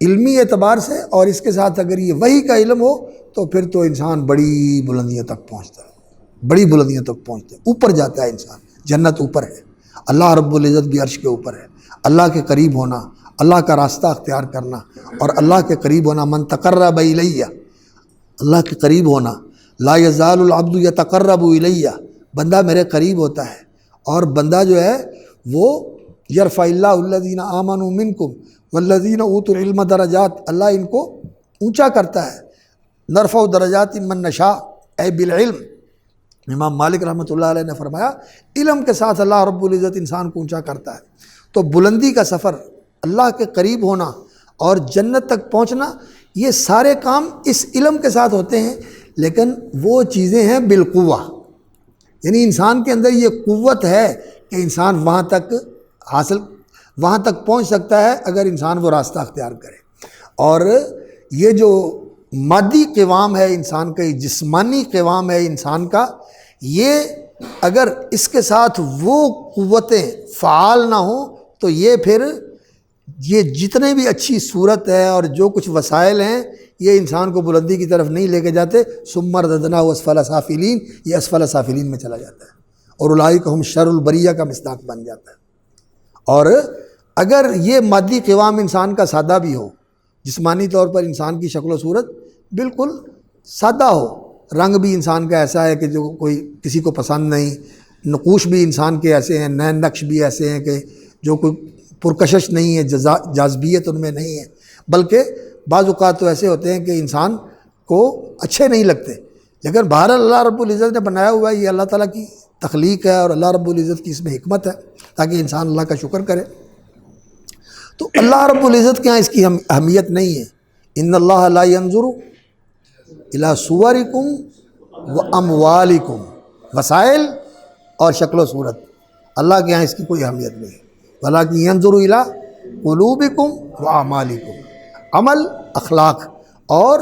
علمی اعتبار سے، اور اس کے ساتھ اگر یہ وحی کا علم ہو تو پھر تو انسان بڑی بلندیوں تک پہنچتا ہے، بڑی بلندیوں تک پہنچتا ہے، اوپر جاتا ہے انسان، جنت اوپر ہے، اللہ رب العزت بھی عرش کے اوپر ہے، اللہ کے قریب ہونا، اللہ کا راستہ اختیار کرنا، اور اللہ کے قریب ہونا، من تقرب الیہ، اللہ کے قریب ہونا، لا یزال العبد یتقرب الیہ، بندہ میرے قریب ہوتا ہے، اور بندہ جو ہے وہ یرفع اللہ الذین آمنوا منکم والذین اوتوا العلم درجات، اللہ ان کو اونچا کرتا ہے، نرفع درجات من نشاء اے بالعلم۔ امام مالک رحمۃ اللہ علیہ نے فرمایا علم کے ساتھ اللہ رب العزت انسان کو اونچا کرتا ہے۔ تو بلندی کا سفر، اللہ کے قریب ہونا اور جنت تک پہنچنا، یہ سارے کام اس علم کے ساتھ ہوتے ہیں، لیکن وہ چیزیں ہیں بالقوہ، یعنی انسان کے اندر یہ قوت ہے کہ انسان وہاں تک پہنچ سکتا ہے اگر انسان وہ راستہ اختیار کرے۔ اور یہ جو مادی قوام ہے انسان کا، یہ جسمانی قوام ہے انسان کا، یہ اگر اس کے ساتھ وہ قوتیں فعال نہ ہوں تو یہ پھر یہ جتنے بھی اچھی صورت ہے اور جو کچھ وسائل ہیں یہ انسان کو بلندی کی طرف نہیں لے کے جاتے، ثم رددناہ اسفل سافلین، یہ اسفل سافلین میں چلا جاتا ہے، اور اولئک ہم شر البریہ کا مصداق بن جاتا ہے۔ اور اگر یہ مادی قوام انسان کا سادہ بھی ہو، جسمانی طور پر انسان کی شکل و صورت بالکل سادہ ہو، رنگ بھی انسان کا ایسا ہے کہ جو کوئی کسی کو پسند نہیں، نقوش بھی انسان کے ایسے ہیں، نئے نقش بھی ایسے ہیں کہ جو کوئی پرکشش نہیں ہے، جاذبیت ان میں نہیں ہے، بلکہ بعض اوقات تو ایسے ہوتے ہیں کہ انسان کو اچھے نہیں لگتے، لیکن بہرحال اللہ رب العزت نے بنایا ہوا ہے، یہ اللہ تعالیٰ کی تخلیق ہے اور اللہ رب العزت کی اس میں حکمت ہے تاکہ انسان اللہ کا شکر کرے۔ تو اللہ رب العزت کے ہاں اس کی اہمیت نہیں ہے، ان اللہ لا ينظر الی صورکم و اموالکم، وسائل اور شکل و صورت، اللہ کے یہاں اس کی کوئی اہمیت نہیں۔ ولکن ینظر الی قلوبکم و اعمالکم، عمل، اخلاق اور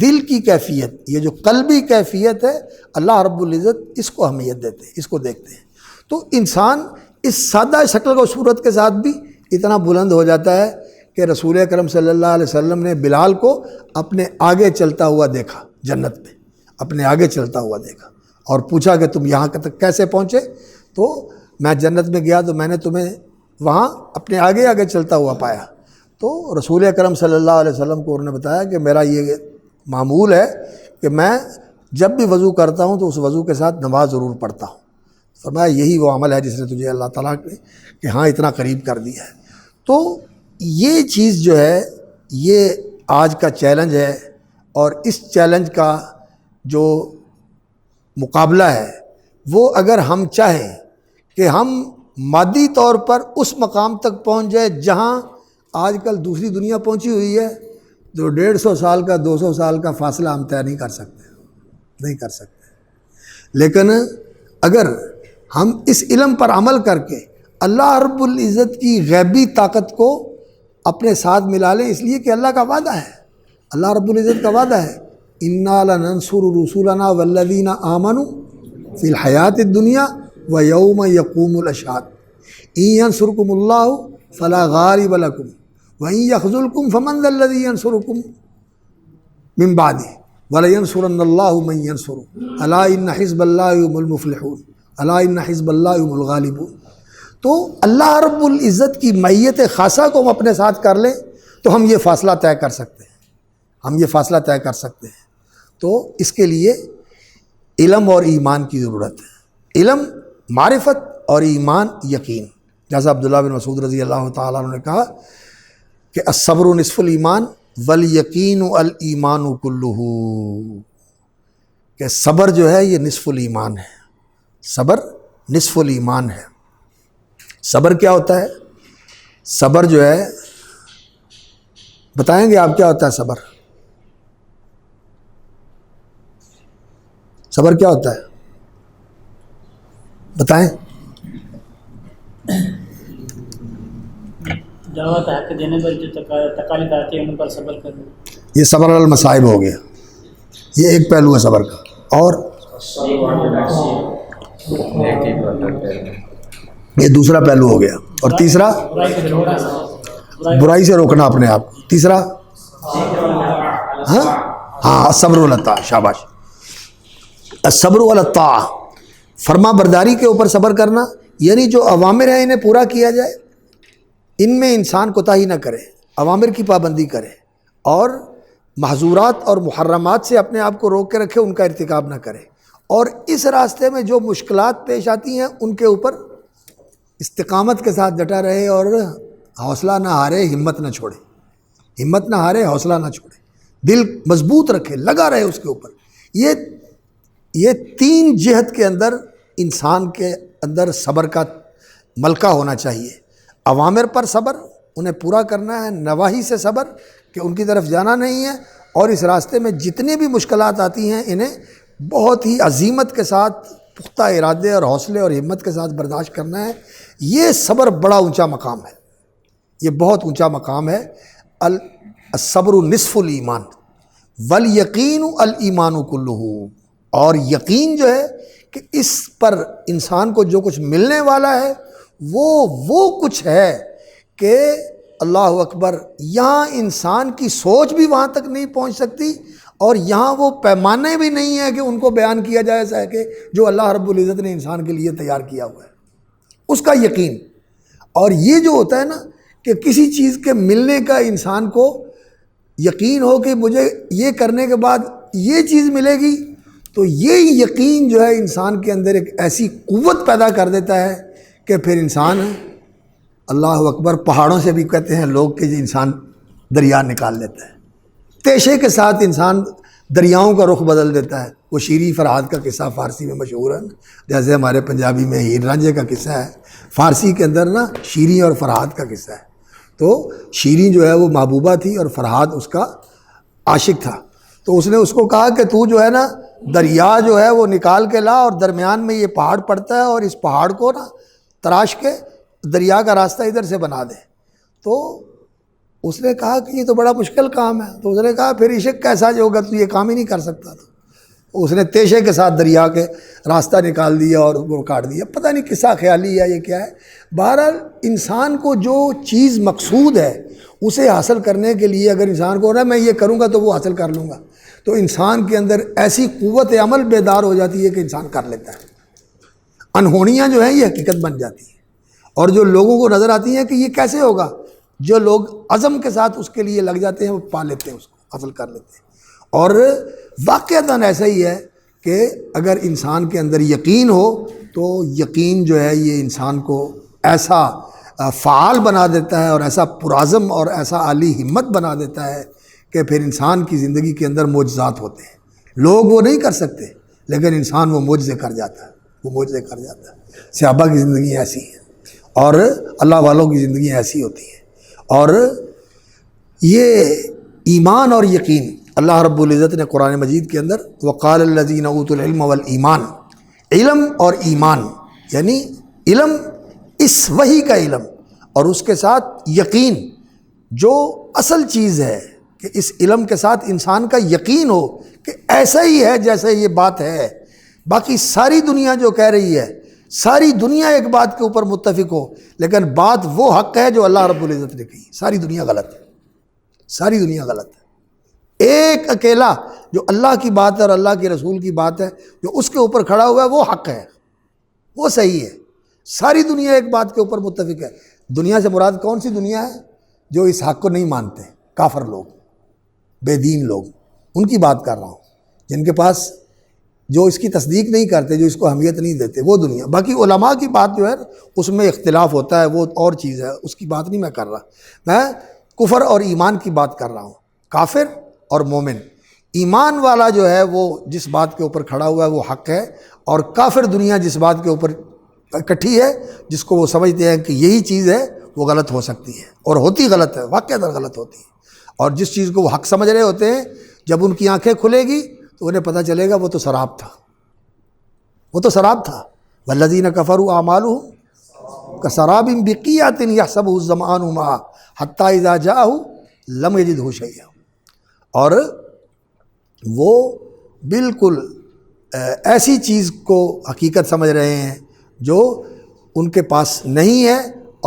دل کی کیفیت، یہ جو قلبی کیفیت ہے اللہ رب العزت اس کو اہمیت دیتے ہیں، اس کو دیکھتے ہیں۔ تو انسان اس سادہ شکل و صورت کے ساتھ بھی اتنا بلند ہو جاتا ہے کہ رسول اکرم صلی اللہ علیہ وسلم نے بلال کو اپنے آگے چلتا ہوا دیکھا، جنت میں اپنے آگے چلتا ہوا دیکھا، اور پوچھا کہ تم یہاں تک کیسے پہنچے؟ تو میں جنت میں گیا تو میں نے تمہیں وہاں اپنے آگے آگے چلتا ہوا پایا۔ تو رسول اکرم صلی اللہ علیہ وسلم کو انہوں نے بتایا کہ میرا یہ معمول ہے کہ میں جب بھی وضو کرتا ہوں تو اس وضو کے ساتھ نماز ضرور پڑھتا ہوں۔ فرمایا یہی وہ عمل ہے جس نے تجھے اللہ تعالیٰ نے کہ ہاں اتنا قریب کر دیا ہے۔ تو یہ چیز جو ہے یہ آج کا چیلنج ہے، اور اس چیلنج کا جو مقابلہ ہے وہ اگر ہم چاہیں کہ ہم مادی طور پر اس مقام تک پہنچ جائے جہاں آج کل دوسری دنیا پہنچی ہوئی ہے، جو 150 سال کا 200 سال کا فاصلہ ہم طے نہیں کر سکتے۔ لیکن اگر ہم اس علم پر عمل کر کے اللہ رب العزت کی غیبی طاقت کو اپنے ساتھ ملا لیں، اس لیے کہ اللہ کا وعدہ ہے، اللہ رب العزت کا وعدہ ہے، انا لننصر رسولنا والذین آمنوا فی الحیات الدنیا ویوم یقوم الاشہاد، ان ینصرکم اللہ فلا غالب لکم وَإِن يَخْذُلْكُمْ فَمَنْ ذَا الَّذِي يَنْصُرُكُمْ مِنْ بَعْدِهِ وَلَيَنْصُرَنَّ اللَّهُ مَنْ يَنْصُرُهُ أَلَا إِنَّ حِزْبَ اللَّهِ هُمُ الْمُفْلِحُونَ أَلَا إِنَّ حِزْبَ اللَّهِ هُمُ الْغَالِبُونَ۔ تو اللہ رب العزت کی معیت خاصہ کو ہم اپنے ساتھ کر لیں تو ہم یہ فاصلہ طے کر سکتے ہیں، تو اس کے لیے علم اور ایمان کی ضرورت ہے، علم، معرفت اور ایمان، یقین۔ جیسا عبداللہ بن مسعود رضی اللہ تعالیٰ عنہ نے کہا کہ الصبر نصف الایمان والیقین الایمان کلہ، کہ صبر جو ہے یہ نصف الایمان ہے، صبر نصف الایمان ہے۔ صبر کیا ہوتا ہے؟ صبر جو ہے، بتائیں گے آپ کیا ہوتا ہے صبر؟ صبر کیا ہوتا ہے بتائیں؟ دعوت حق دینے پر جو تکالیف آتی ہے ان پر صبر کرنا، یہ صبر علی المصائب ہو گیا، یہ ایک پہلو ہے صبر کا۔ اور یہ دوسرا پہلو ہو گیا، اور تیسرا برائی سے روکنا اپنے آپ کو، تیسرا ہاں صبر علی الطاعہ، شاباش، الصبر علی الطاعہ، فرما برداری کے اوپر صبر کرنا، یعنی جو اوامر ہیں انہیں پورا کیا جائے، ان میں انسان کوتاہی نہ کرے، اوامر کی پابندی کرے، اور محظورات اور محرمات سے اپنے آپ کو روک کے رکھے، ان کا ارتکاب نہ کرے، اور اس راستے میں جو مشکلات پیش آتی ہیں ان کے اوپر استقامت کے ساتھ ڈٹا رہے، اور حوصلہ نہ ہارے، ہمت نہ چھوڑے، ہمت نہ ہارے، حوصلہ نہ چھوڑے، دل مضبوط رکھے، لگا رہے اس کے اوپر۔ یہ تین جہت کے اندر انسان کے اندر صبر کا ملکہ ہونا چاہیے۔ اوامر پر صبر، انہیں پورا کرنا ہے، نواہی سے صبر کہ ان کی طرف جانا نہیں ہے، اور اس راستے میں جتنے بھی مشکلات آتی ہیں انہیں بہت ہی عزیمت کے ساتھ، پختہ ارادے اور حوصلے اور ہمت کے ساتھ برداشت کرنا ہے۔ یہ صبر بڑا اونچا مقام ہے، یہ بہت اونچا مقام ہے۔ الصبر نصف الایمان والیقین الایمان کلہ، اور یقین جو ہے کہ اس پر انسان کو جو کچھ ملنے والا ہے وہ کچھ ہے کہ اللہ اکبر، یہاں انسان کی سوچ بھی وہاں تک نہیں پہنچ سکتی، اور یہاں وہ پیمانے بھی نہیں ہیں کہ ان کو بیان کیا جائے ایسا ہے کہ جو اللہ رب العزت نے انسان کے لیے تیار کیا ہوا ہے، اس کا یقین۔ اور یہ جو ہوتا ہے نا کہ کسی چیز کے ملنے کا انسان کو یقین ہو کہ مجھے یہ کرنے کے بعد یہ چیز ملے گی، تو یہ یقین جو ہے انسان کے اندر ایک ایسی قوت پیدا کر دیتا ہے کہ پھر انسان، اللہ اکبر، پہاڑوں سے بھی کہتے ہیں لوگ کہ انسان دریا نکال لیتا ہے، تیشے کے ساتھ انسان دریاؤں کا رخ بدل دیتا ہے۔ وہ شیریں فرہاد کا قصہ فارسی میں مشہور ہے، جیسے ہمارے پنجابی میں ہیر رانجھے کا قصہ ہے، فارسی کے اندر نا شیریں اور فرہاد کا قصہ ہے۔ تو شیریں جو ہے وہ محبوبہ تھی اور فرہاد اس کا عاشق تھا۔ تو اس نے اس کو کہا کہ تو جو ہے نا دریا جو ہے وہ نکال کے لا اور درمیان میں یہ پہاڑ پڑتا ہے اور اس پہاڑ کو نا تراش کے دریا کا راستہ ادھر سے بنا دے۔ تو اس نے کہا کہ یہ تو بڑا مشکل کام ہے۔ تو اس نے کہا پھر عشق کیسا جو ہوگا، تو یہ کام ہی نہیں کر سکتا تھا۔ اس نے تیشے کے ساتھ دریا کے راستہ نکال دیا اور وہ کاٹ دیا۔ پتہ نہیں قصہ خیالی ہے یہ کیا ہے۔ بہرحال انسان کو جو چیز مقصود ہے اسے حاصل کرنے کے لیے اگر انسان کو میں یہ کروں گا تو وہ حاصل کر لوں گا، تو انسان کے اندر ایسی قوت عمل بیدار ہو جاتی ہے کہ انسان کر لیتا ہے۔ انہونیاں جو ہیں یہ حقیقت بن جاتی ہیں، اور جو لوگوں کو نظر آتی ہیں کہ یہ کیسے ہوگا، جو لوگ عزم کے ساتھ اس کے لیے لگ جاتے ہیں وہ پا لیتے ہیں، اس کو حاصل کر لیتے ہیں۔ اور واقعتاً ایسا ہی ہے کہ اگر انسان کے اندر یقین ہو تو یقین جو ہے یہ انسان کو ایسا فعال بنا دیتا ہے اور ایسا پرعزم اور ایسا عالی ہمت بنا دیتا ہے کہ پھر انسان کی زندگی کے اندر معجزات ہوتے ہیں۔ لوگ وہ نہیں کر سکتے لیکن انسان وہ معجزے کر جاتا ہے، وہ معجزے کر جاتا ہے۔ صحابہ کی زندگی ایسی ہے اور اللہ والوں کی زندگی ایسی ہوتی ہے۔ اور یہ ایمان اور یقین اللہ رب العزت نے قرآن مجید کے اندر وقال الذین اوتوا العلم والایمان، علم اور ایمان یعنی علم، اس وحی کا علم، اور اس کے ساتھ یقین جو اصل چیز ہے کہ اس علم کے ساتھ انسان کا یقین ہو کہ ایسا ہی ہے جیسے یہ بات ہے۔ باقی ساری دنیا جو کہہ رہی ہے، ساری دنیا ایک بات کے اوپر متفق ہو لیکن بات وہ حق ہے جو اللہ رب العزت نے کہی، ساری دنیا غلط ہے، ساری دنیا غلط ہے۔ ایک اکیلا جو اللہ کی بات ہے اور اللہ کے رسول کی بات ہے، جو اس کے اوپر کھڑا ہوا ہے وہ حق ہے، وہ صحیح ہے۔ ساری دنیا ایک بات کے اوپر متفق ہے۔ دنیا سے مراد کون سی دنیا ہے؟ جو اس حق کو نہیں مانتے، کافر لوگ، بے دین لوگ، ان کی بات کر رہا ہوں، جن کے پاس جو اس کی تصدیق نہیں کرتے، جو اس کو اہمیت نہیں دیتے، وہ دنیا۔ باقی علماء کی بات جو ہے اس میں اختلاف ہوتا ہے، وہ اور چیز ہے، اس کی بات نہیں میں کر رہا۔ میں کفر اور ایمان کی بات کر رہا ہوں، کافر اور مومن۔ ایمان والا جو ہے وہ جس بات کے اوپر کھڑا ہوا ہے وہ حق ہے، اور کافر دنیا جس بات کے اوپر اکٹھی ہے، جس کو وہ سمجھتے ہیں کہ یہی چیز ہے، وہ غلط ہو سکتی ہے اور ہوتی غلط ہے، واقعتاً غلط ہوتی ہے۔ اور جس چیز کو وہ حق سمجھ رہے ہوتے ہیں، جب ان کی آنکھیں کھلے گی تو انہیں پتہ چلے گا وہ تو سراب تھا، وہ تو سراب تھا۔ والذین کفروا اعمالهم کسراب بقیعۃ یحسبہ الظمآن ماء حتی اذا جاءہ لم یجدہ شیئا۔ اور وہ بالکل ایسی چیز کو حقیقت سمجھ رہے ہیں جو ان کے پاس نہیں ہے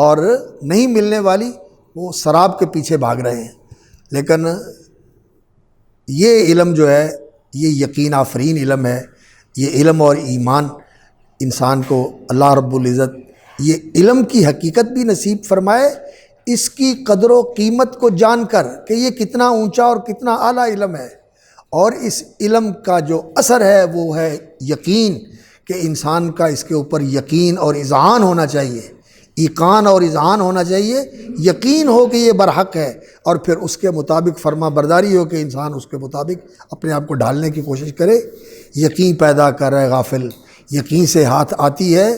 اور نہیں ملنے والی، وہ سراب کے پیچھے بھاگ رہے ہیں۔ لیکن یہ علم جو ہے یہ یقین آفرین علم ہے۔ یہ علم اور ایمان انسان کو اللہ رب العزت یہ علم کی حقیقت بھی نصیب فرمائے، اس کی قدر و قیمت کو جان کر کہ یہ کتنا اونچا اور کتنا اعلیٰ علم ہے، اور اس علم کا جو اثر ہے وہ ہے یقین، کہ انسان کا اس کے اوپر یقین اور اذعان ہونا چاہیے، ایقان اور اذعان ہونا چاہیے، یقین ہو کہ یہ برحق ہے، اور پھر اس کے مطابق فرما برداری ہو کہ انسان اس کے مطابق اپنے آپ کو ڈھالنے کی کوشش کرے۔ یقین پیدا کر رہے غافل، یقین سے ہاتھ آتی ہے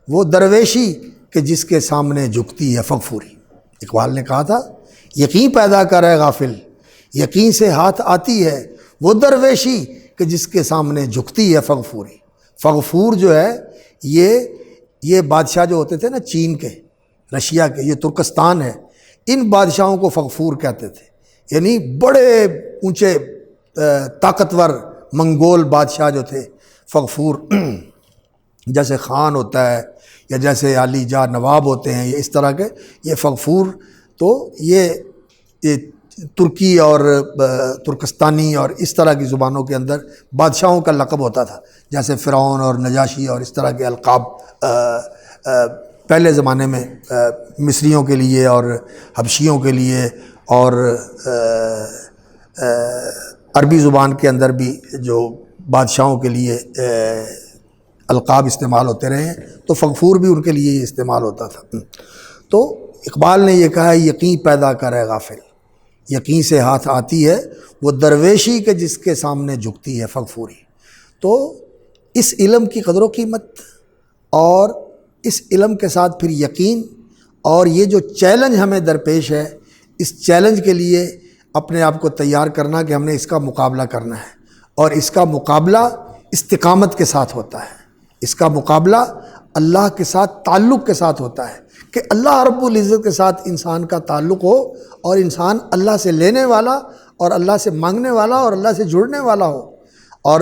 وہ درویشی کہ جس کے سامنے جھکتی ہے فغفوری۔ اقبال نے کہا تھا یقین پیدا کر رہے غافل، یقین سے ہاتھ آتی ہے وہ درویشی کہ جس کے سامنے جھکتی ہے فغفوری۔ فغفور جو ہے یہ بادشاہ جو ہوتے تھے نا چین کے، رشیا کے، یہ ترکستان ہے، ان بادشاہوں کو فغفور کہتے تھے، یعنی بڑے اونچے طاقتور منگول بادشاہ جو تھے فغفور، جیسے خان ہوتا ہے یا جیسے علی جا نواب ہوتے ہیں، یہ اس طرح کے، یہ فغفور۔ تو یہ ترکی اور ترکستانی اور اس طرح کی زبانوں کے اندر بادشاہوں کا لقب ہوتا تھا، جیسے فرعون اور نجاشی اور اس طرح کے القاب پہلے زمانے میں مصریوں کے لیے اور حبشیوں کے لیے اور عربی زبان کے اندر بھی جو بادشاہوں کے لیے القاب استعمال ہوتے رہے ہیں، تو فغفور بھی ان کے لیے یہ استعمال ہوتا تھا۔ تو اقبال نے یہ کہا ہے یقین پیدا کرے غافل، یقین سے ہاتھ آتی ہے وہ درویشی کے جس کے سامنے جھکتی ہے فغفوری۔ تو اس علم کی قدر و قیمت اور اس علم کے ساتھ پھر یقین، اور یہ جو چیلنج ہمیں درپیش ہے، اس چیلنج کے لیے اپنے آپ کو تیار کرنا کہ ہم نے اس کا مقابلہ کرنا ہے، اور اس کا مقابلہ استقامت کے ساتھ ہوتا ہے، اس کا مقابلہ اللہ کے ساتھ تعلق کے ساتھ ہوتا ہے کہ اللہ رب العزت کے ساتھ انسان کا تعلق ہو، اور انسان اللہ سے لینے والا اور اللہ سے مانگنے والا اور اللہ سے جڑنے والا ہو، اور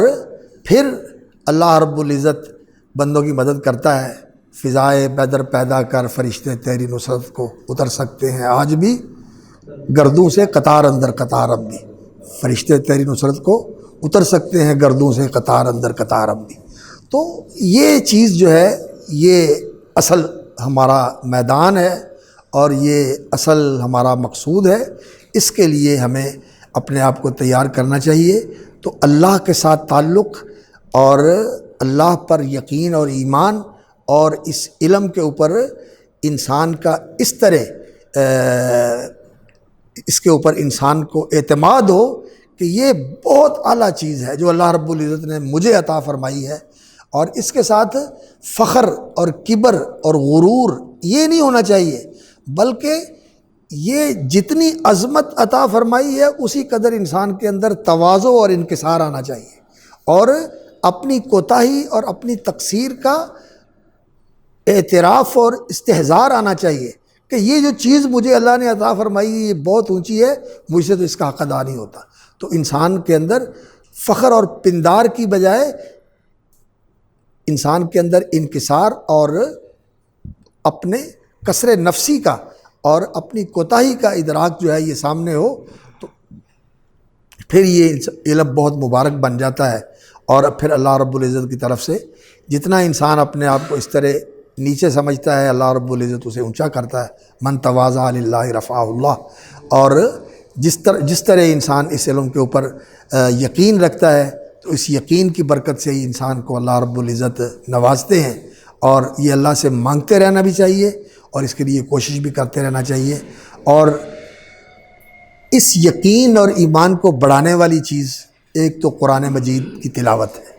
پھر اللہ رب العزت بندوں کی مدد کرتا ہے۔ فضائے بدر پیدا کر فرشتے تیری نصرت کو اتر سکتے ہیں آج بھی، گردوں سے قطار اندر قطار اب بھی، فرشتے تیری نصرت کو اتر سکتے ہیں گردوں سے قطار اندر قطار اب بھی۔ تو یہ چیز جو ہے یہ اصل ہمارا میدان ہے، اور یہ اصل ہمارا مقصود ہے۔ اس کے لیے ہمیں اپنے آپ کو تیار کرنا چاہیے۔ تو اللہ کے ساتھ تعلق اور اللہ پر یقین اور ایمان، اور اس علم کے اوپر انسان کا اس طرح اس کے اوپر انسان کو اعتماد ہو کہ یہ بہت اعلیٰ چیز ہے جو اللہ رب العزت نے مجھے عطا فرمائی ہے، اور اس کے ساتھ فخر اور کبر اور غرور یہ نہیں ہونا چاہیے، بلکہ یہ جتنی عظمت عطا فرمائی ہے اسی قدر انسان کے اندر تواضع اور انکسار آنا چاہیے، اور اپنی کوتاہی اور اپنی تقصیر کا اعتراف اور استحضار آنا چاہیے کہ یہ جو چیز مجھے اللہ نے عطا فرمائی یہ بہت اونچی ہے، مجھ سے تو اس کا حق ادا نہیں ہوتا۔ تو انسان کے اندر فخر اور پندار کی بجائے انسان کے اندر انکسار اور اپنے کسر نفسی کا اور اپنی کوتاہی کا ادراک جو ہے یہ سامنے ہو، تو پھر یہ علم بہت مبارک بن جاتا ہے، اور پھر اللہ رب العزت کی طرف سے جتنا انسان اپنے آپ کو اس طرح نیچے سمجھتا ہے اللہ رب العزت اسے اونچا کرتا ہے۔ من تواضع للہ رفعہ اللہ۔ اور جس طرح انسان اس علم کے اوپر یقین رکھتا ہے تو اس یقین کی برکت سے ہی انسان کو اللہ رب العزت نوازتے ہیں، اور یہ اللہ سے مانگتے رہنا بھی چاہیے، اور اس کے لیے کوشش بھی کرتے رہنا چاہیے۔ اور اس یقین اور ایمان کو بڑھانے والی چیز ایک تو قرآن مجید کی تلاوت ہے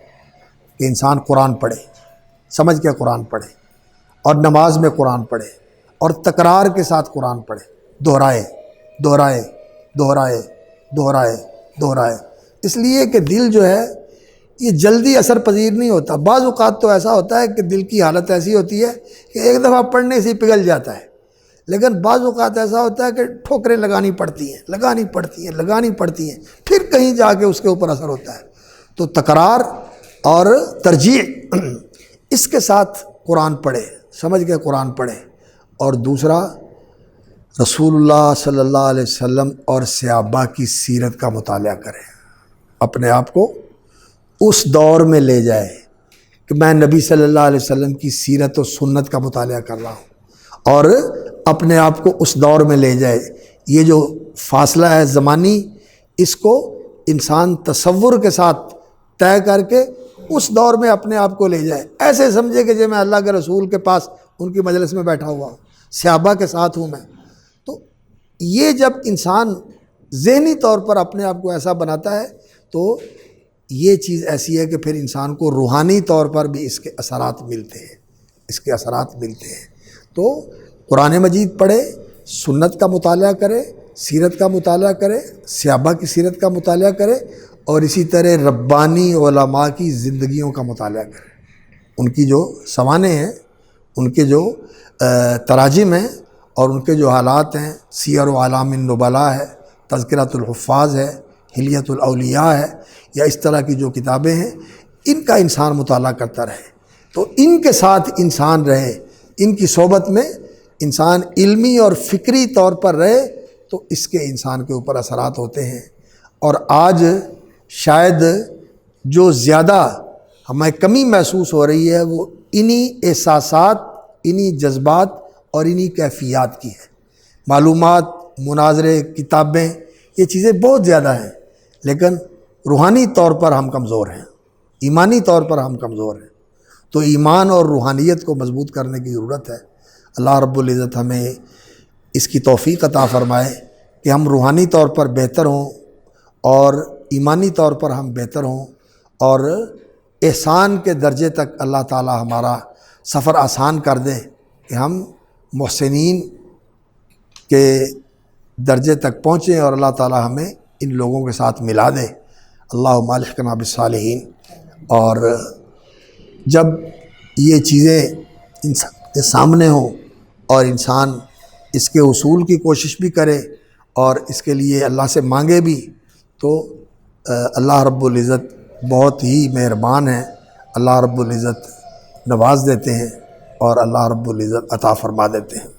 کہ انسان قرآن پڑھے، سمجھ کے قرآن پڑھے، اور نماز میں قرآن پڑھے، اور تکرار کے ساتھ قرآن پڑھے، دہرائے دہرائے دہرائے دہرائے دہرائے، اس لیے کہ دل جو ہے یہ جلدی اثر پذیر نہیں ہوتا۔ بعض اوقات تو ایسا ہوتا ہے کہ دل کی حالت ایسی ہوتی ہے کہ ایک دفعہ پڑھنے سے ہی پگھل جاتا ہے، لیکن بعض اوقات ایسا ہوتا ہے کہ ٹھوکریں لگانی پڑتی ہیں، پھر کہیں جا کے اس کے اوپر اثر ہوتا ہے۔ تو تکرار اور ترجیح اس کے ساتھ قرآن پڑھے، سمجھ کے قرآن پڑھے، اور دوسرا رسول اللہ صلی اللہ علیہ وسلم اور صحابہ کی سیرت کا مطالعہ کرے، اپنے آپ کو اس دور میں لے جائے کہ میں نبی صلی اللہ علیہ وسلم کی سیرت و سنت کا مطالعہ کر رہا ہوں، اور اپنے آپ کو اس دور میں لے جائے۔ یہ جو فاصلہ ہے زمانی، اس کو انسان تصور کے ساتھ طے کر کے اس دور میں اپنے آپ کو لے جائے، ایسے سمجھے کہ جو میں اللہ کے رسول کے پاس ان کی مجلس میں بیٹھا ہوا ہوں، صحابہ کے ساتھ ہوں میں۔ تو یہ جب انسان ذہنی طور پر اپنے آپ کو ایسا بناتا ہے تو یہ چیز ایسی ہے کہ پھر انسان کو روحانی طور پر بھی اس کے اثرات ملتے ہیں، تو قرآن مجید پڑھے، سنت کا مطالعہ کرے، سیرت کا مطالعہ کرے، صحابہ کی سیرت کا مطالعہ کرے، اور اسی طرح ربانی علماء کی زندگیوں کا مطالعہ کرے، ان کی جو سوانح ہیں، ان کے جو تراجم ہیں، اور ان کے جو حالات ہیں، سیر و اعلام النبلاء ہے، تذکرۃ الحفاظ ہے، حلیۃ الاولیاء ہے، یا اس طرح کی جو کتابیں ہیں، ان کا انسان مطالعہ کرتا رہے، تو ان کے ساتھ انسان رہے، ان کی صحبت میں انسان علمی اور فکری طور پر رہے، تو اس کے انسان کے اوپر اثرات ہوتے ہیں۔ اور آج شاید جو زیادہ ہمیں کمی محسوس ہو رہی ہے وہ انہی احساسات، انہی جذبات اور انہی کیفیات کی ہے۔ معلومات، مناظرے، کتابیں، یہ چیزیں بہت زیادہ ہیں، لیکن روحانی طور پر ہم کمزور ہیں، ایمانی طور پر ہم کمزور ہیں۔ تو ایمان اور روحانیت کو مضبوط کرنے کی ضرورت ہے۔ اللہ رب العزت ہمیں اس کی توفیق عطا فرمائے کہ ہم روحانی طور پر بہتر ہوں، اور ایمانی طور پر ہم بہتر ہوں، اور احسان کے درجے تک اللہ تعالی ہمارا سفر آسان کر دے کہ ہم محسنین کے درجے تک پہنچیں اور اللہ تعالی ہمیں ان لوگوں کے ساتھ ملا دے۔ اللہم الحقنا بالصالحین۔ اور جب یہ چیزیں انسان کے سامنے ہوں اور انسان اس کے حصول کی کوشش بھی کرے اور اس کے لیے اللہ سے مانگے بھی، تو اللہ رب العزت بہت ہی مہربان ہیں، اللہ رب العزت نواز دیتے ہیں اور اللہ رب العزت عطا فرما دیتے ہیں۔